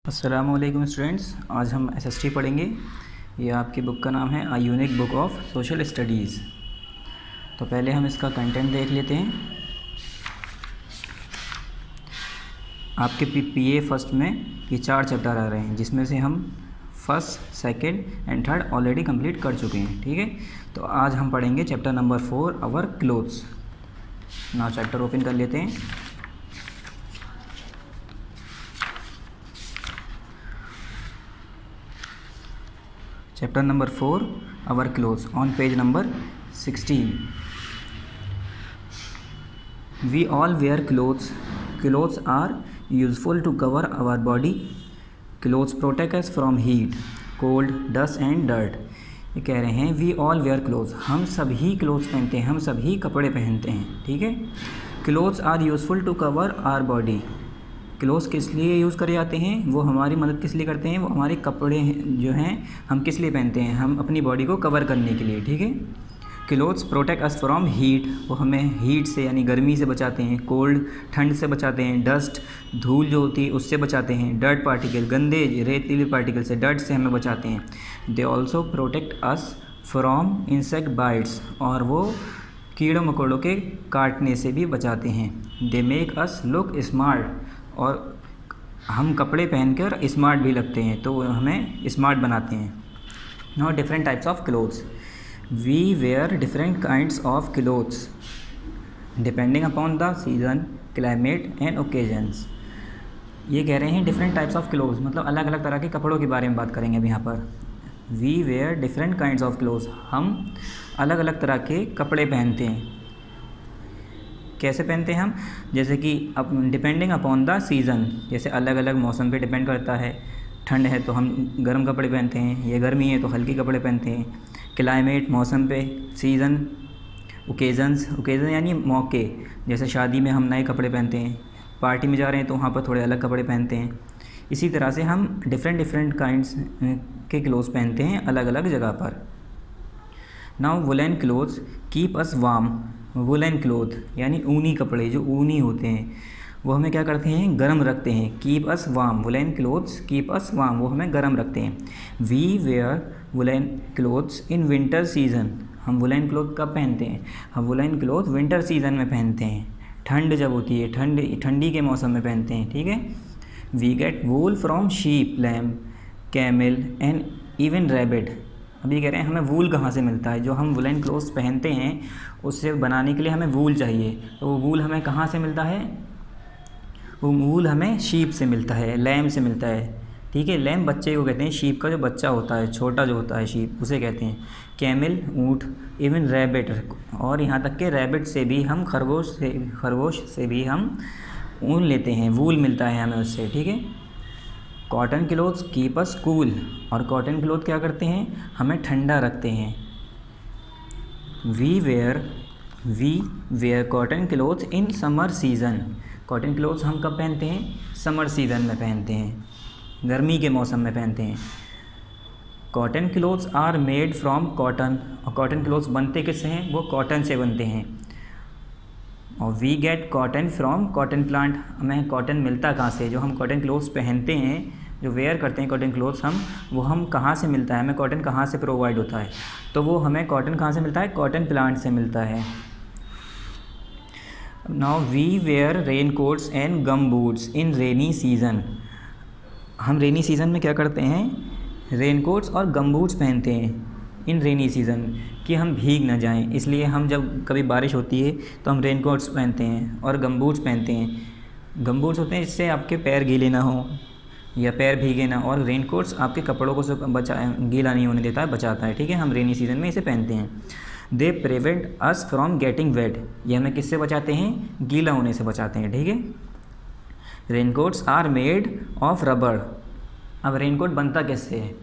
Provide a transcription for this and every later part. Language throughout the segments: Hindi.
अस्सलामुअलैकुम स्टूडेंट्स, आज हम एसएसटी पढ़ेंगे। ये आपकी बुक का नाम है a unique book of social studies. तो पहले हम इसका कंटेंट देख लेते हैं। आपके पीए फर्स्ट में ये 4 चैप्टर आ रहे हैं, जिसमें से हम first, second and third already complete कर चुके हैं। ठीक है, तो आज हम पढ़ेंगे chapter number 4 our clothes. Now chapter open कर लेते हैं। Chapter number 4, our clothes, on page number 16. We all wear clothes. Clothes are useful to cover our body. Clothes protect us from heat, cold, dust and dirt. ये कह रहे हैं वी ऑल वेयर क्लोथ्स, हम सभी क्लोथ्स पहनते हैं, हम सभी कपड़े पहनते हैं। ठीक है, clothes are useful to cover our body. Clothes किस लिए यूज़ करे जाते हैं, वो हमारी मदद किस लिए करते हैं, वो हमारे कपड़े जो हैं हम किस लिए पहनते हैं, हम अपनी बॉडी को कवर करने के लिए। ठीक है, clothes protect us from heat, वो हमें हीट से यानी गर्मी से बचाते हैं, कोल्ड ठंड से बचाते हैं, डस्ट धूल जो होती है उससे बचाते हैं, डर्ट पार्टिकल गंदे रेतीले पार्टिकल से, डर्ट से हमें बचाते हैं। They also protect us from insect bytes, और वो कीड़ों मकोड़ों के काटने से भी बचाते हैं। They make us look smart, और हम कपड़े पहनकर स्मार्ट भी लगते हैं, तो हमें स्मार्ट बनाते हैं। Now different types of clothes. We wear different kinds of clothes depending upon the season, climate and occasions. ये कह रहे हैं डिफरेंट टाइप्स ऑफ क्लोथ्स, मतलब अलग अलग तरह के कपड़ों के बारे में बात करेंगे अब यहाँ पर। We wear different kinds of clothes, हम अलग अलग तरह के कपड़े पहनते हैं। कैसे पहनते हैं हम, जैसे कि अब डिपेंडिंग अपॉन द सीज़न, जैसे अलग अलग मौसम पे डिपेंड करता है। ठंड है तो हम गर्म कपड़े पहनते हैं, ये गर्मी है तो हल्के कपड़े पहनते हैं। क्लाइमेट मौसम पे, सीज़न, ओकेज़न यानी मौके, जैसे शादी में हम नए कपड़े पहनते हैं, पार्टी में जा रहे हैं तो वहाँ पर थोड़े अलग कपड़े पहनते हैं। इसी तरह से हम डिफरेंट काइंड्स के क्लोथ्स पहनते हैं अलग अलग जगह पर। Now woollen clothes keep us warm. Woollen cloth यानी ऊनी कपड़े, जो ऊनी होते हैं वो हमें क्या करते हैं, गर्म रखते हैं। Keep us warm, woollen clothes keep us warm, वो हमें गर्म रखते हैं। We wear woollen clothes in winter season, हम वुलन क्लोथ कब पहनते हैं, हम वुलन क्लोथ विंटर सीजन में पहनते हैं, ठंड जब होती है, ठंडी के मौसम में पहनते हैं। ठीक है, we get wool from sheep, lamb, camel and even rabbit. अभी कह रहे हैं हमें वूल कहाँ से मिलता है, जो हम वुलन क्लोथ्स पहनते हैं उससे बनाने के लिए हमें वूल चाहिए, तो वो वूल हमें कहाँ से मिलता है, वो वूल हमें शीप से मिलता है, लैम्ब से मिलता है। ठीक है, लैम्ब बच्चे को कहते हैं, शीप का जो बच्चा होता है, छोटा जो होता है शीप, उसे कहते हैं। कैमल ऊँट, इवन रैबिट, और यहाँ तक के रैबिट से भी हम खरगोश से भी हम ऊन लेते हैं, वूल मिलता है हमें उससे। ठीक है, cotton clothes keep us cool, और कॉटन क्लोथ क्या करते हैं, हमें ठंडा रखते हैं। We wear cotton clothes in summer season. Cotton clothes हम कब पहनते हैं, समर सीज़न में पहनते हैं, गर्मी के मौसम में पहनते हैं। Cotton clothes are made from cotton, और कॉटन क्लोथ्स बनते किससे हैं, वो कॉटन से बनते हैं। और we get cotton from cotton plant, हमें कॉटन मिलता कहाँ से, जो हम कॉटन क्लोथ्स पहनते हैं, जो वेयर करते हैं कॉटन क्लोथ्स हम कहाँ से मिलता है, हमें कॉटन कहाँ से प्रोवाइड होता है, तो वो हमें कॉटन कहाँ से मिलता है, कॉटन प्लांट से मिलता है। Now we wear rain coats and gum boots in rainy season. हम रेनी सीज़न में क्या करते हैं, रेन कोट्स और गम बूट्स पहनते हैं इन रेनी सीज़न, कि हम भीग ना जाएं, इसलिए हम जब कभी बारिश होती है तो हम रेन कोट्स पहनते हैं और गम बूट्स पहनते हैं। गम बूट्स होते हैं इससे आपके पैर गीले ना हो या पैर भीगे ना, और रेन कोट्स आपके कपड़ों को गीला नहीं होने देता है, बचाता है। ठीक है, हम रेनी सीज़न में इसे पहनते हैं। They prevent us from getting wait, ये हमें किससे बचाते हैं, गीला होने से बचाते हैं। ठीक है, rain coats are made of rubber. अब रेन कोट बनता किससे है,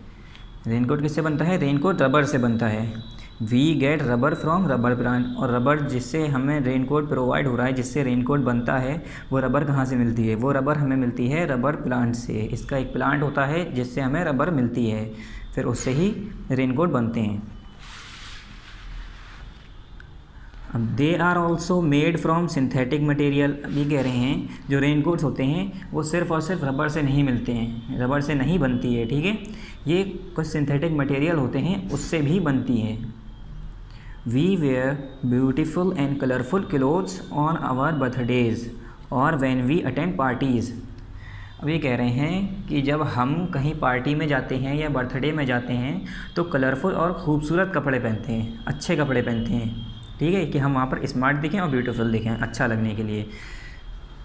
रेन कोट किससे बनता है, रेन कोट रबर से बनता है। We get rubber from rubber plant, और रबर जिससे हमें रेन कोट प्रोवाइड हो रहा है, जिससे रेन कोट बनता है, वो रबर कहाँ से मिलती है, वो रबर हमें मिलती है रबर प्लांट से। इसका एक प्लांट होता है जिससे हमें रबर मिलती है, फिर उससे ही रेन कोट बनते हैं। अब they are also made from synthetic material. अब ये कह रहे हैं जो रेन कोट्स होते हैं वो सिर्फ़ और सिर्फ रबर से नहीं मिलते हैं, रबर से नहीं बनती है, ठीक है, ये कुछ सिंथेटिक मटेरियल होते हैं उससे भी बनती है। We wear beautiful and colourful clothes on our birthdays और व्हेन वी अटेंड पार्टीज़। अब ये कह रहे हैं कि जब हम कहीं पार्टी में जाते हैं या बर्थडे में जाते हैं तो कलरफुल और ख़ूबसूरत कपड़े पहनते हैं, अच्छे कपड़े पहनते हैं, ठीक है, कि हम वहाँ पर स्मार्ट दिखें और ब्यूटीफुल दिखें, अच्छा लगने के लिए।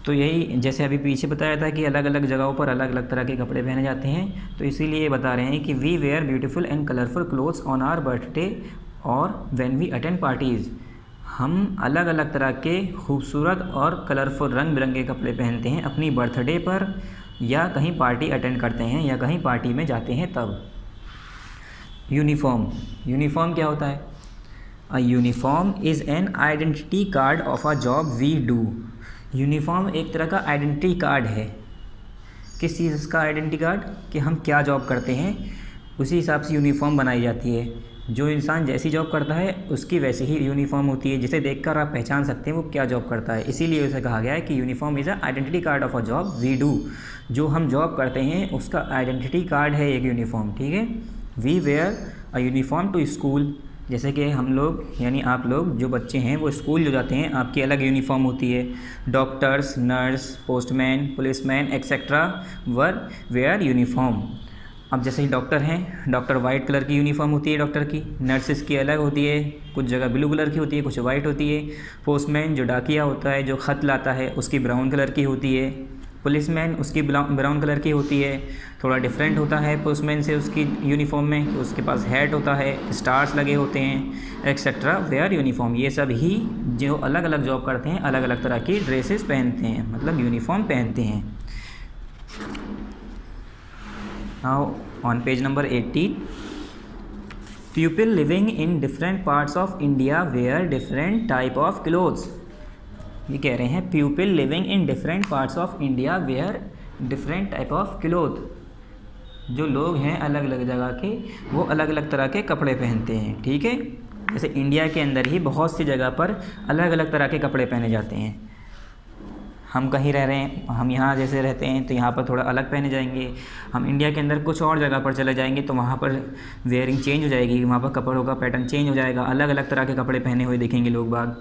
तो यही जैसे अभी पीछे बताया था कि अलग अलग जगहों पर अलग अलग तरह के कपड़े पहने जाते हैं, तो इसीलिए ये बता रहे हैं कि we wear beautiful and colourful clothes on our birthday और व्हेन वी अटेंड पार्टीज़। हम अलग अलग तरह के खूबसूरत और कलरफुल रंग बिरंगे कपड़े पहनते हैं अपनी बर्थडे पर या कहीं पार्टी अटेंड करते हैं या कहीं पार्टी में जाते हैं तब। यूनिफॉर्म, यूनिफॉर्म क्या होता है? A uniform is an identity card of a job we do. Uniform एक तरह का आइडेंटिटी कार्ड है। किस चीज़ का आइडेंटिटी कार्ड? कि हम क्या जॉब करते हैं, उसी हिसाब से यूनिफॉर्म बनाई जाती है। जो इंसान जैसी जॉब करता है उसकी वैसी ही यूनिफॉर्म होती है, जिसे देखकर आप पहचान सकते हैं वो क्या जॉब करता है। इसीलिए उसे कहा गया है कि uniform is a identity card of a job we do. जो हम जॉब करते हैं उसका आइडेंटिटी कार्ड है एक यूनिफॉर्म, ठीक है। We wear a uniform to school. जैसे कि हम लोग यानी आप लोग जो बच्चे हैं वो स्कूल जो जाते हैं आपकी अलग यूनिफॉर्म होती है। Doctors, nurse, postman, policeman etcetera wear wear uniform. अब जैसे ही डॉक्टर हैं, डॉक्टर वाइट कलर की यूनिफॉर्म होती है डॉक्टर की। नर्सिस की अलग होती है, कुछ जगह ब्लू कलर की होती है, कुछ वाइट होती है। पोस्टमैन जो डाकिया होता है, जो ख़त लाता है, उसकी ब्राउन कलर की होती है। पुलिसमैन उसकी ब्राउन कलर की होती है। थोड़ा डिफरेंट होता है पोस्टमैन से उसकी यूनिफॉर्म में कि उसके पास हैट होता है, स्टार्स लगे होते हैं एक्सेट्रा वेयर यूनिफॉर्म। ये सब ही जो अलग अलग जॉब करते हैं अलग अलग तरह की ड्रेसेस पहनते हैं, मतलब यूनिफॉर्म पहनते हैं। Now on page number 18, people living in different parts of India wear different type of clothes. ये कह रहे हैं people living in different parts of India wear different type of cloth. जो लोग हैं अलग अलग जगह के वो अलग अलग तरह के कपड़े पहनते हैं, ठीक है। जैसे इंडिया के अंदर ही बहुत सी जगह पर अलग अलग तरह के कपड़े पहने जाते हैं। हम कहीं रह रहे हैं, हम यहाँ जैसे रहते हैं तो यहाँ पर थोड़ा अलग पहने जाएंगे। हम इंडिया के अंदर कुछ और जगह पर चले जाएंगे तो वहाँ पर वेयरिंग चेंज हो जाएगी, वहाँ पर कपड़ों का पैटर्न चेंज हो जाएगा, अलग अलग तरह के कपड़े पहने हुए दिखेंगे लोग बाग।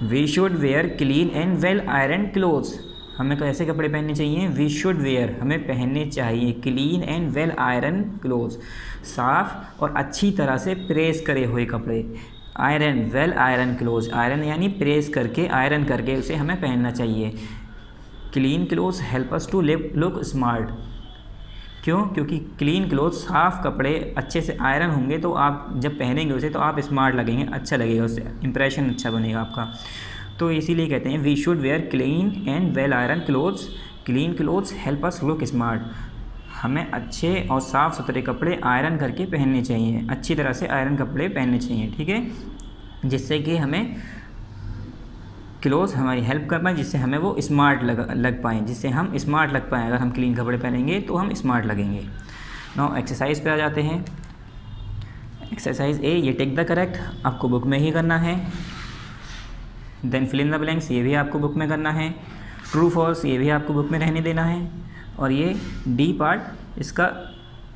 We should wear clean and well iron clothes. हमें कैसे कपड़े पहनने चाहिए? वी शुड वेयर, हमें पहनने चाहिए clean and well iron clothes, साफ़ और अच्छी तरह से प्रेस करे हुए कपड़े। Iron, well iron clothes, iron यानी प्रेस करके, आयरन करके उसे हमें पहनना चाहिए। Clean clothes help us to look smart. क्यों? क्योंकि क्लीन क्लोथ्स, साफ़ कपड़े अच्छे से आयरन होंगे तो आप जब पहनेंगे उसे तो आप स्मार्ट लगेंगे, अच्छा लगेगा, उससे इंप्रेशन अच्छा बनेगा आपका। तो इसीलिए कहते हैं we should wear clean and well iron clothes. Clean clothes help us look smart. हमें अच्छे और साफ़ सुथरे कपड़े आयरन करके पहनने चाहिए, अच्छी तरह से आयरन कपड़े पहनने चाहिए, ठीक है, जिससे कि हमें क्लोथ्स हमारी हेल्प कर पाएँ, जिससे हमें वो स्मार्ट लग पाएँ, जिससे हम स्मार्ट लग पाएँ। अगर हम क्लीन कपड़े पहनेंगे तो हम स्मार्ट लगेंगे। नाउ एक्सरसाइज पे आ जाते हैं। एक्सरसाइज ए, ये टिक द करेक्ट आपको बुक में ही करना है। Then fill in the blanks, ये भी आपको बुक में करना है। ट्रू फॉल्स, ये भी आपको बुक में रहने देना है। और ये डी पार्ट, इसका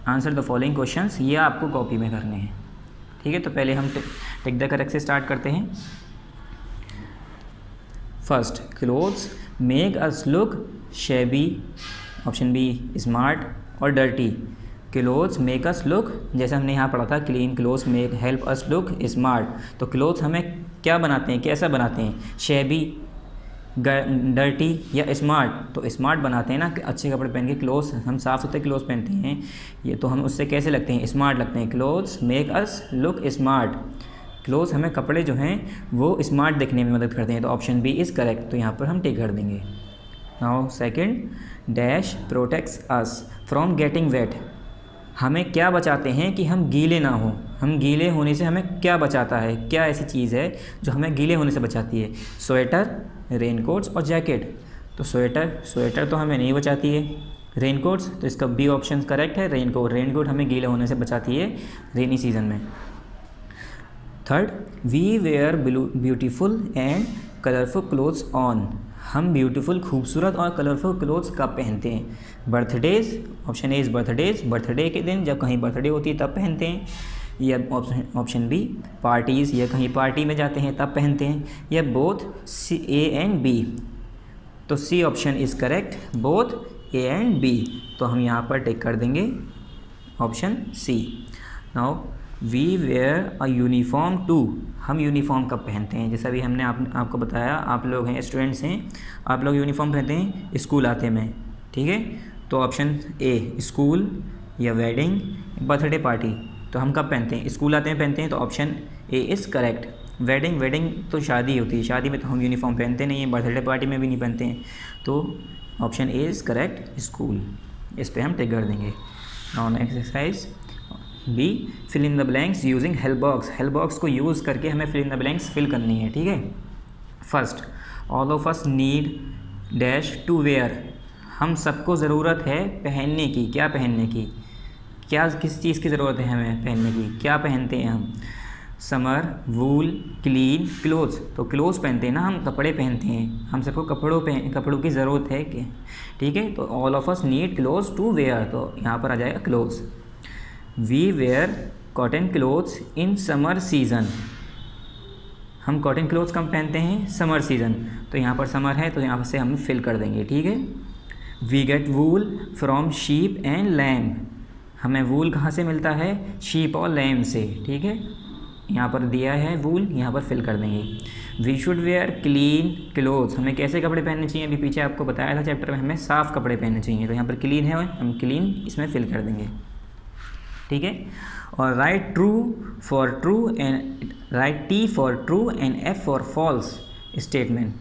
आंसर द फॉलोइंग क्वेश्चंस, ये आपको कॉपी में करने हैं, ठीक है। तो पहले हम टिक द करेक्ट से स्टार्ट करते हैं। First, clothes make us look shabby, option B smart और dirty. Clothes make us look, जैसे हमने यहाँ पढ़ा था clean clothes make help us look smart. तो क्लोथ्स हमें क्या बनाते हैं, कैसा बनाते हैं? शेबी, डर्टी या स्मार्ट? तो स्मार्ट बनाते हैं ना, अच्छे कपड़े पहन के। क्लोथ्स हम साफ़ सुथरे क्लोथ्स पहनते हैं, ये तो हम उससे कैसे लगते हैं? स्मार्ट लगते हैं। Clothes make us look smart. Clothes हमें कपड़े जो हैं वो स्मार्ट दिखने में मदद करते हैं। तो ऑप्शन बी इज़ करेक्ट, तो यहाँ पर हम टिक कर देंगे। Now second, dash protects us from getting wait. हमें क्या बचाते हैं कि हम गीले ना हो? हम गीले होने से हमें क्या बचाता है? क्या ऐसी चीज़ है जो हमें गीले होने से बचाती है? स्वेटर, रेनकोट्स और जैकेट। तो स्वेटर तो हमें नहीं बचाती है। रेनकोट्स, तो इसका बी ऑप्शन करेक्ट है, रेनकोट हमें गीले होने से बचाती है रेनी सीज़न में। Third, we wear beautiful and colourful clothes on. हम ब्यूटीफुल, खूबसूरत और कलरफुल क्लोथ्स कब पहनते हैं? Birthdays, option A is birthdays, birthday के दिन जब कहीं बर्थडे होती है तब पहनते हैं, या ऑप्शन बी पार्टीज़, या कहीं पार्टी में जाते हैं तब पहनते हैं, या both C A and B. तो C option is correct, both A and B. तो हम यहाँ पर टिक कर देंगे option C. Now we wear a uniform too. हम यूनिफॉर्म कब पहनते हैं? जैसा भी हमने आपको बताया, आप लोग हैं, स्टूडेंट्स हैं, आप लोग यूनिफॉर्म पहनते हैं स्कूल आते में, ठीक है। तो ऑप्शन ए स्कूल, या वेडिंग, बर्थडे पार्टी। तो हम कब पहनते हैं? स्कूल आते हैं पहनते हैं, तो option A is correct. Wedding तो शादी होती है, शादी में तो हम यूनिफॉर्म पहनते नहीं हैं, बर्थडे पार्टी में भी नहीं पहनते हैं। तो option A is correct, school. इस पर हम टिक कर देंगे। Now next exercise B, fill in the blanks using help box. Help box को यूज़ करके हमें fill in the blanks fill करनी है, ठीक है। First, all of us need dash to wear. हम सबको ज़रूरत है पहनने की। क्या पहनने की? क्या, किस चीज़ की ज़रूरत है हमें पहनने की? क्या पहनते हैं हम? समर, वूल, क्लीन, क्लोथ्स। तो क्लोथ्स पहनते हैं ना, हम कपड़े पहनते हैं, हम सबको कपड़ों की ज़रूरत है कि, ठीक है। तो all of us need clothes to wear, तो यहाँ पर आ जाएगा clothes. We wear cotton clothes in summer season. हम कॉटन क्लोथ्स कब पहनते हैं? Summer season. तो यहाँ पर समर है तो यहाँ से हम फिल कर देंगे, ठीक है। We get wool from sheep and lamb. हमें वूल कहाँ से मिलता है? शीप और लैम्ब से, ठीक है। यहाँ पर दिया है वूल, यहाँ पर फिल कर देंगे। We should wear clean clothes. हमें कैसे कपड़े पहनने चाहिए? अभी पीछे आपको बताया था चैप्टर में, हमें साफ़ कपड़े पहनने चाहिए। तो यहाँ पर क्लीन है, हम क्लीन इसमें फिल कर देंगे, ठीक है। और right true for true and right T for true and F for false statement.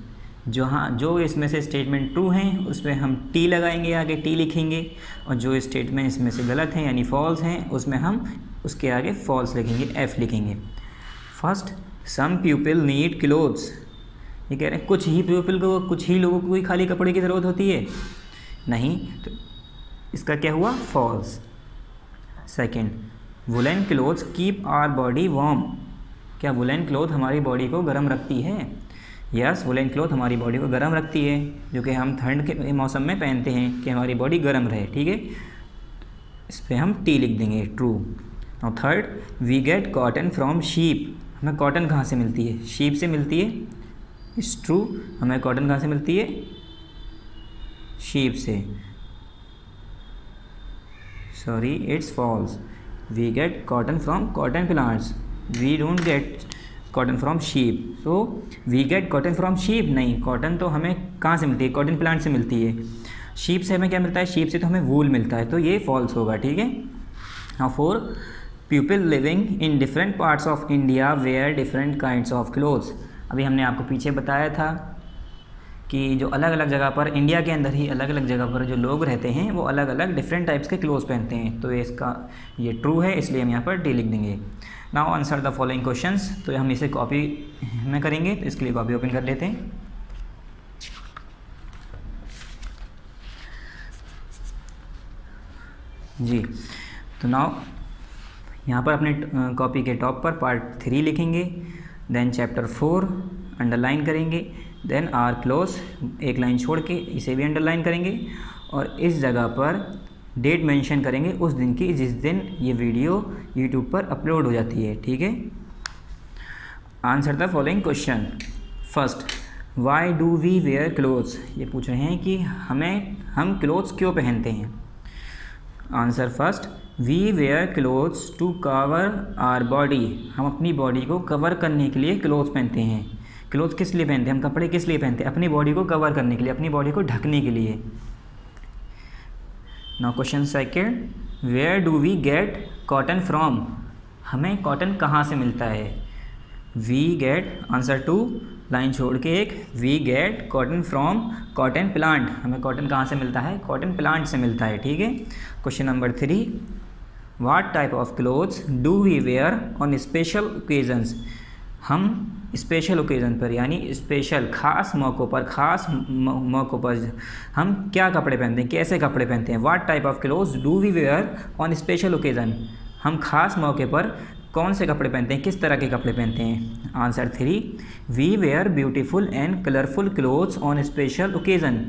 जो इसमें से स्टेटमेंट ट्रू हैं उसमें हम टी लगाएंगे, आगे टी लिखेंगे, और जो स्टेटमेंट इसमें से गलत हैं यानी फॉल्स हैं उसमें हम उसके आगे फॉल्स लिखेंगे, एफ लिखेंगे। First, some people need clothes. ये कह रहे हैं कुछ ही लोगों को ही खाली कपड़े की ज़रूरत होती है, नहीं, तो इसका क्या हुआ? False. Second, woollen clothes keep our body warm. क्या वुलन क्लोथ हमारी बॉडी को गर्म रखती है? यस, वुलन क्लोथ हमारी बॉडी को गर्म रखती है, जो कि हम ठंड के मौसम में पहनते हैं कि हमारी बॉडी गर्म रहे, ठीक है। इस पर हम टी लिख देंगे, ट्रू। और third, we get cotton from sheep. हमें कॉटन कहाँ से मिलती है? शीप से मिलती है, इट्स ट्रू। हमें कॉटन कहाँ से मिलती है? शीप से, sorry it's false. We get cotton from cotton plants, we don't get cotton from sheep. So we get cotton from sheep, नहीं, कॉटन तो हमें कहाँ से मिलती है? कॉटन प्लांट से मिलती है। शीप से हमें क्या मिलता है? शीप से तो हमें वूल मिलता है, तो ये फॉल्स होगा, ठीक है। Now four, people living in different parts of India wear different kinds of clothes. अभी हमने आपको पीछे बताया था कि जो अलग अलग जगह पर, इंडिया के अंदर ही अलग अलग जगह पर जो लोग रहते हैं वो अलग अलग डिफरेंट टाइप्स के क्लोथ्स पहनते हैं। तो ये ट्रू है, इसलिए हम यहाँ पर डी लिख देंगे। Now answer the following questions. तो हम इसे कॉपी में करेंगे, तो इसके लिए कॉपी ओपन कर लेते हैं। जी, तो नाउ यहाँ पर अपने कॉपी के टॉप पर पार्ट 3 लिखेंगे, देन चैप्टर 4 अंडरलाइन करेंगे, देन आर क्लोज एक लाइन छोड़ के इसे भी अंडरलाइन करेंगे, और इस जगह पर डेट मेंशन करेंगे उस दिन की जिस दिन ये वीडियो यूट्यूब पर अपलोड हो जाती है, ठीक है। Answer the following question. First, why do we wear clothes. ये पूछ रहे हैं कि हम क्लोथ्स क्यों पहनते हैं। Answer first, we wear clothes to cover our body. हम अपनी बॉडी को कवर करने के लिए क्लोथ्स पहनते हैं। क्लोथ किस लिए पहनते हैं? हम कपड़े किस लिए पहनते हैं? अपनी बॉडी को कवर करने के लिए, अपनी बॉडी को ढकने के लिए। Now question second, where do we get cotton from. हमें कॉटन कहाँ से मिलता है? वी गेट, आंसर 2 लाइन छोड़ के एक, we get cotton from cotton plant. हमें कॉटन कहाँ से मिलता है? कॉटन प्लांट से मिलता है, ठीक है। Question number 3, what type of clothes do we wear on special occasions. हम स्पेशल ओकेज़न पर यानी स्पेशल खास मौक़ों पर हम क्या कपड़े पहनते हैं, कैसे कपड़े पहनते हैं। What type of clothes do we wear on special occasion. हम खास मौके पर कौन से कपड़े पहनते हैं, किस तरह के कपड़े पहनते हैं? Answer 3, we wear beautiful and colourful clothes on special occasion.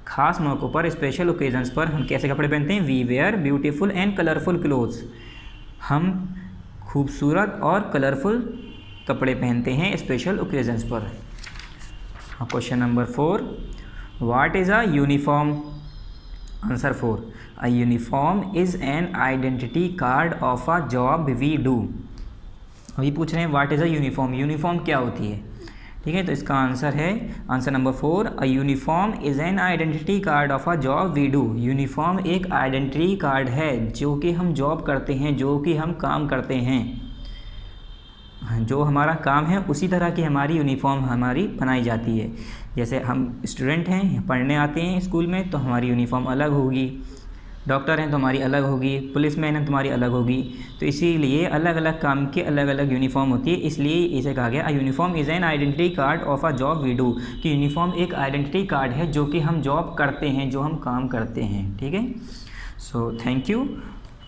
खास मौक़ों पर, स्पेशल ओकेजन्स पर हम कैसे कपड़े पहनते हैं? We wear beautiful and colourful clothes. हम खूबसूरत और कलरफुल कपड़े पहनते हैं स्पेशल ओकेजन्स पर। Question number 4, what is a uniform? Answer 4, a uniform is an identity card of a job we do. अभी पूछ रहे हैं what is a uniform, uniform क्या होती है? ठीक है, तो इसका आंसर है answer number 4, a uniform is an identity card of a job we do. Uniform एक आइडेंटिटी कार्ड है जो कि हम जॉब करते हैं, जो कि हम काम करते हैं, जो हमारा काम है उसी तरह की हमारी यूनिफॉर्म हमारी बनाई जाती है। जैसे हम स्टूडेंट हैं, पढ़ने आते हैं स्कूल में, तो हमारी यूनिफॉर्म अलग होगी। डॉक्टर हैं तो हमारी अलग होगी, पुलिसमैन हैं तो हमारी अलग होगी। तो इसीलिए अलग अलग काम की अलग अलग यूनिफॉर्म होती है, इसलिए इसे कहा गया a uniform is an identity card of a job we do, कि यूनिफॉर्म एक आइडेंटिटी कार्ड है जो कि हम जॉब करते हैं, जो हम काम करते हैं। ठीक है, सो थैंक यू।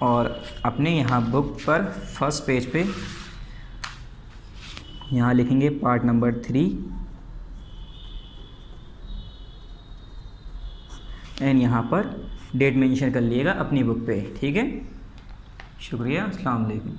और अपने यहाँ बुक पर फर्स्ट पेज पे यहाँ लिखेंगे पार्ट नंबर 3 एंड यहाँ पर डेट मेंशन कर लिएगा अपनी बुक पे। ठीक है, शुक्रिया, अस्सलाम वालेकुम।